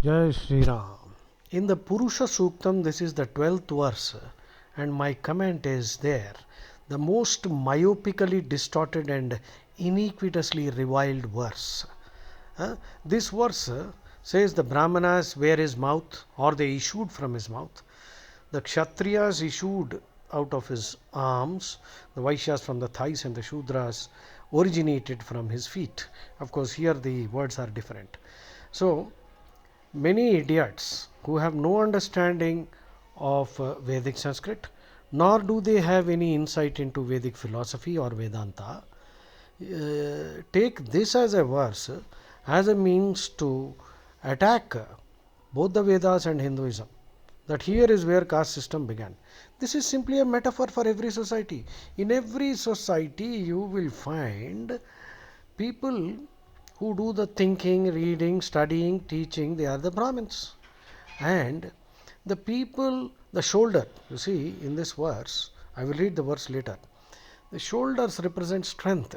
Jai Shri Ram. In the Purusha Suktam, this is the 12th verse, and my comment is there. The most myopically distorted and iniquitously reviled verse. This verse says the Brahmanas wear his mouth, or they issued from his mouth. The Kshatriyas issued out of his arms, the Vaishyas from the thighs, and the Shudras originated from his feet. Of course, here the words are different. So, many idiots who have no understanding of Vedic Sanskrit, nor do they have any insight into Vedic philosophy or Vedanta, take this as a verse as a means to attack both the Vedas and Hinduism. That here is where caste system began. This is simply a metaphor for every society. In every society, you will find people who do the thinking, reading, studying, teaching, they are the Brahmins. And the people, the shoulder, you see in this verse, I will read the verse later. The shoulders represent strength.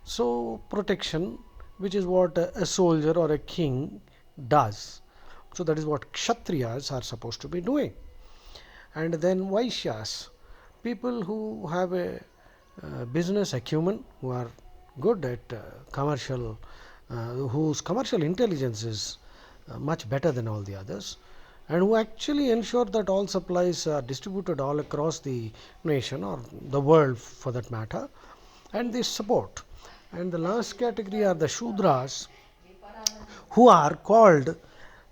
So, protection, which is what a soldier or a king does. So, that is what Kshatriyas are supposed to be doing. And then Vaishyas, people who have a business acumen, who are good at commercial, whose commercial intelligence is much better than all the others, and who actually ensure that all supplies are distributed all across the nation or the world for that matter, and they support. And the last category are the Shudras, who are called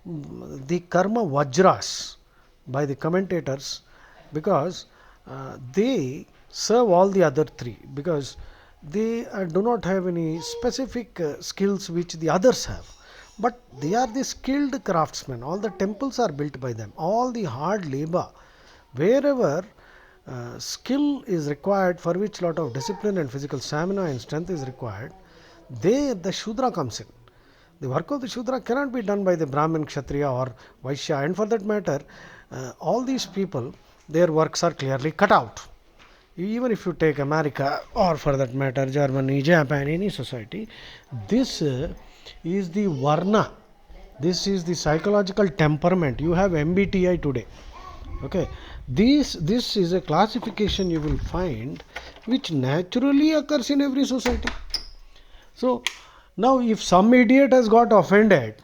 the Karma Vajras by the commentators, because they serve all the other three, because they do not have any specific skills which the others have, but they are the skilled craftsmen. All the temples are built by them, all the hard labor, wherever skill is required, for which lot of discipline and physical stamina and strength is required, the Shudra comes in. The work of the Shudra cannot be done by the Brahmin, Kshatriya or Vaishya, and for that matter, all these people, their works are clearly cut out. Even if you take America or for that matter Germany, Japan, any society, this is the Varna, this is the psychological temperament. You have MBTI today. Okay, this is a classification you will find which naturally occurs in every society. So now if some idiot has got offended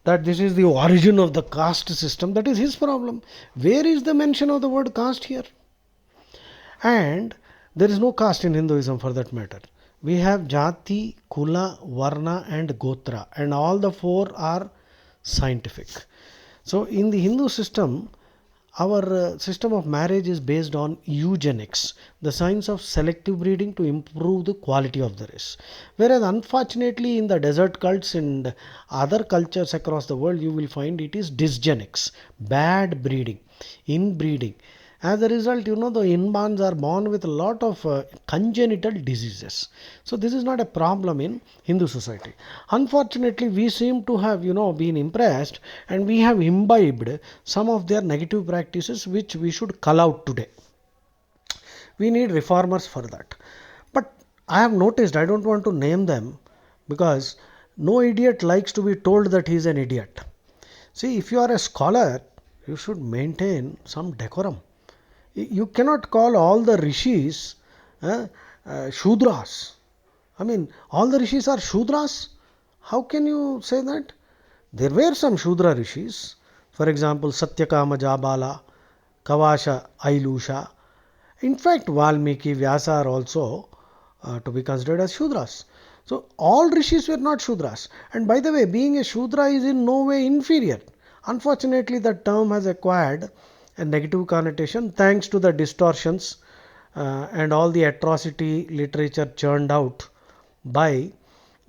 that this is the origin of the caste system, that is his problem. Where is the mention of the word caste here? And there is no caste in Hinduism for that matter. We have Jati, Kula, Varna, and Gotra, and all the four are scientific. So, in the Hindu system, our system of marriage is based on eugenics, the science of selective breeding to improve the quality of the race. Whereas, unfortunately, in the desert cults and other cultures across the world, you will find it is dysgenics, bad breeding, inbreeding. As a result, the inborns are born with a lot of congenital diseases. So this is not a problem in Hindu society. Unfortunately, we seem to have, been impressed, and we have imbibed some of their negative practices which we should cull out today. We need reformers for that. But I have noticed, I don't want to name them, because no idiot likes to be told that he is an idiot. See, if you are a scholar, you should maintain some decorum. You cannot call all the rishis Shudras. I mean, all the rishis are Shudras. How can you say that? There were some Shudra rishis. For example, Satyakama Jabala, Kavasha Ailusha. In fact, Valmiki, Vyasa are also to be considered as Shudras. So, all rishis were not Shudras. And by the way, being a Shudra is in no way inferior. Unfortunately, the term has acquired a negative connotation thanks to the distortions and all the atrocity literature churned out by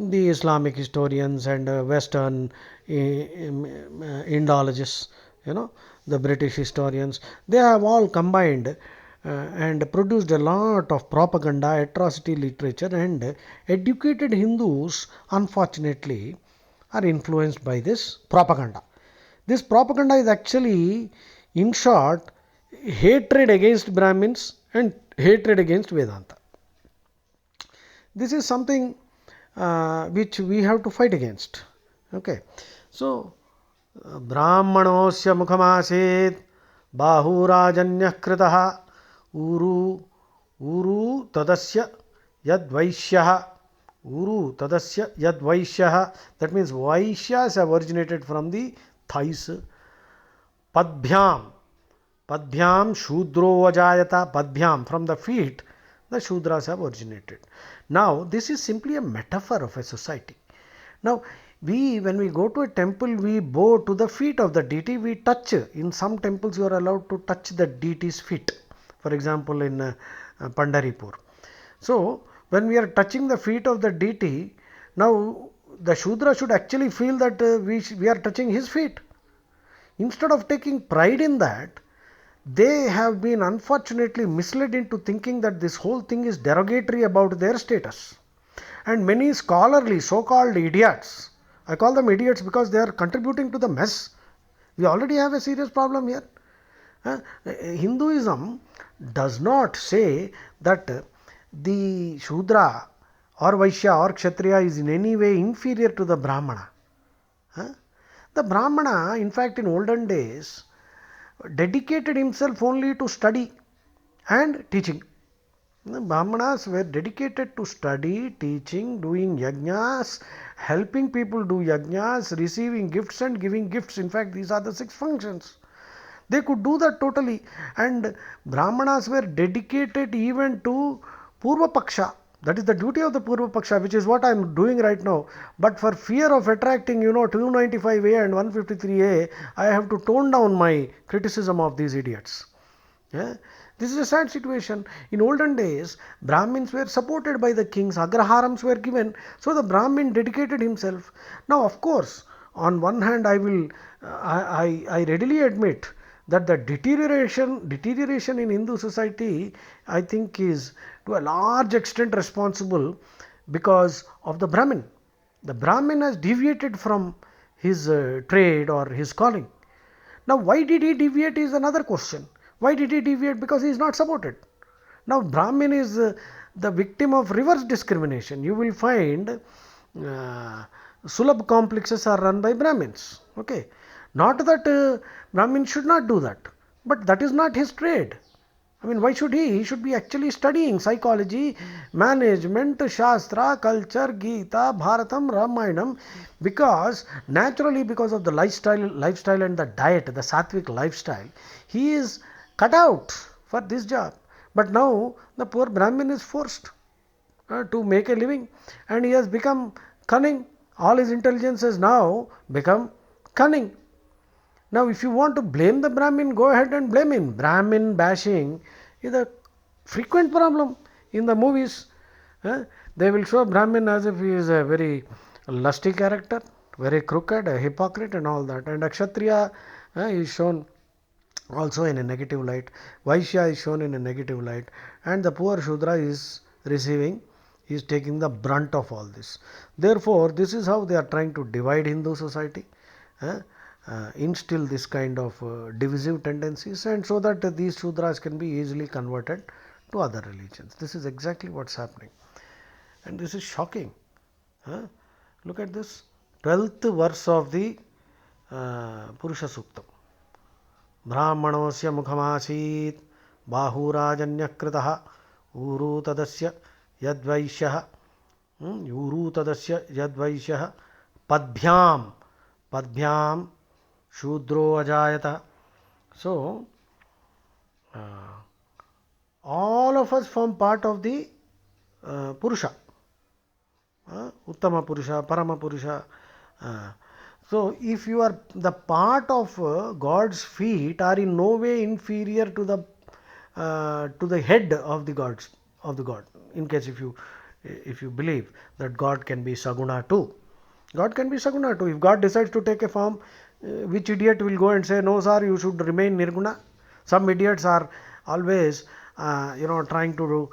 the Islamic historians and Western Indologists, the British historians. They have all combined and produced a lot of propaganda, atrocity literature, and educated Hindus, unfortunately, are influenced by this propaganda. This propaganda is actually, in short, hatred against Brahmins and hatred against Vedanta. This is something which we have to fight against. Okay, so Brahmanosya mukhamaset bahurajanyah kritah uru tadasya yad vaishyah that means Vaishyas have originated from the thighs. Padbhyam Shudro Vajayata. Padbhyam, from the feet, the Shudras have originated. Now, this is simply a metaphor of a society. Now, when we go to a temple, we bow to the feet of the deity, we touch. In some temples, you are allowed to touch the deity's feet. For example, in Pandharipur. So, when we are touching the feet of the deity, now the Shudra should actually feel that we are touching his feet. Instead of taking pride in that, they have been unfortunately misled into thinking that this whole thing is derogatory about their status. And many scholarly so-called idiots, I call them idiots because they are contributing to the mess. We already have a serious problem here. Hinduism does not say that the Shudra or Vaishya or Kshatriya is in any way inferior to the Brahmana. The Brahmana, in fact, in olden days, dedicated himself only to study and teaching. The Brahmanas were dedicated to study, teaching, doing yajnas, helping people do yajnas, receiving gifts and giving gifts. In fact, these are the 6 functions. They could do that totally. And Brahmanas were dedicated even to Purva Paksha. That is the duty of the Purva Paksha, which is what I am doing right now. But for fear of attracting, 295A and 153A, I have to tone down my criticism of these idiots. Yeah? This is a sad situation. In olden days, Brahmins were supported by the kings, Agraharams were given, so the Brahmin dedicated himself. Now, of course, on one hand, I readily admit that the deterioration in Hindu society, I think, is to a large extent responsible because of the Brahmin. The Brahmin has deviated from his trade or his calling. Now, why did he deviate is another question. Why did he deviate? Because he is not supported. Now, Brahmin is the victim of reverse discrimination. You will find Sulabh complexes are run by Brahmins. Okay. Not that Brahmin should not do that, but that is not his trade. I mean, why should he? He should be actually studying psychology, management, Shastra, culture, Gita, Bharatam, Ramayanam, because naturally, because of the lifestyle and the diet, the sattvic lifestyle, he is cut out for this job. But now the poor Brahmin is forced to make a living, and he has become cunning. All his intelligence has now become cunning. Now, if you want to blame the Brahmin, go ahead and blame him. Brahmin bashing is a frequent problem in the movies. They will show Brahmin as if he is a very lusty character, very crooked, a hypocrite and all that. And a Kshatriya is shown also in a negative light. Vaishya is shown in a negative light. And the poor Shudra is taking the brunt of all this. Therefore, this is how they are trying to divide Hindu society. Instill this kind of divisive tendencies, and so that these Shudras can be easily converted to other religions. This is exactly what's happening, and this is shocking. Look at this 12th verse of the Purusha Suktam. Brahmanosya mukhamasit bahurajanya kritah uru tadasya yadvaishyah padbhyam Shudro Ajayata. So, all of us form part of the Purusha, Uttama Purusha, Parama Purusha. So, if you are the part of God's feet are in no way inferior to the head of the God. In case if you believe that God can be Saguna too. God can be Saguna too. If God decides to take a form, which idiot will go and say, no sir, you should remain Nirguna? Some idiots are always trying to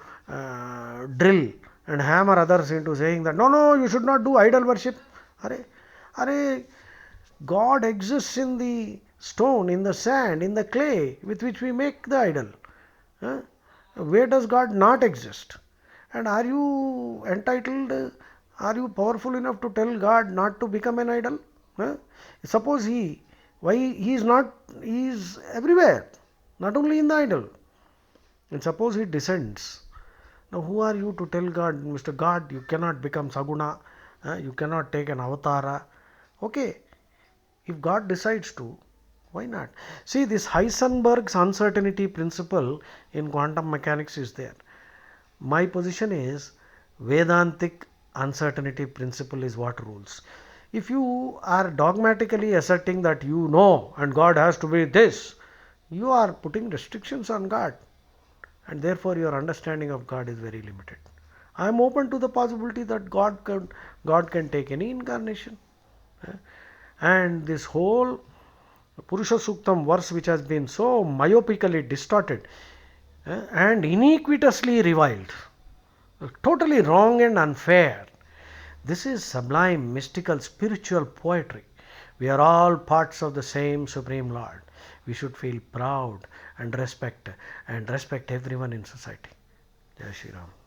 drill and hammer others into saying that no, you should not do idol worship. Are God exists in the stone, in the sand, in the clay with which we make the idol. Where does God not exist? And are you entitled, are you powerful enough to tell God not to become an idol? Suppose he Why he is not? He is everywhere, not only in the idol. And suppose he descends. Now, who are you to tell God, Mr. God, you cannot become Saguna, you cannot take an avatara? Okay, if God decides to, why not? See, this Heisenberg's uncertainty principle in quantum mechanics is there. My position is Vedantic uncertainty principle is what rules. If you are dogmatically asserting that you know and God has to be this, you are putting restrictions on God, and therefore your understanding of God is very limited. I am open to the possibility that God can take any incarnation. And this whole Purusha Suktam verse, which has been so myopically distorted and iniquitously reviled, totally wrong and unfair. This is sublime, mystical, spiritual poetry. We are all parts of the same Supreme Lord. We should feel proud and respect everyone in society. Jai Shri Ram.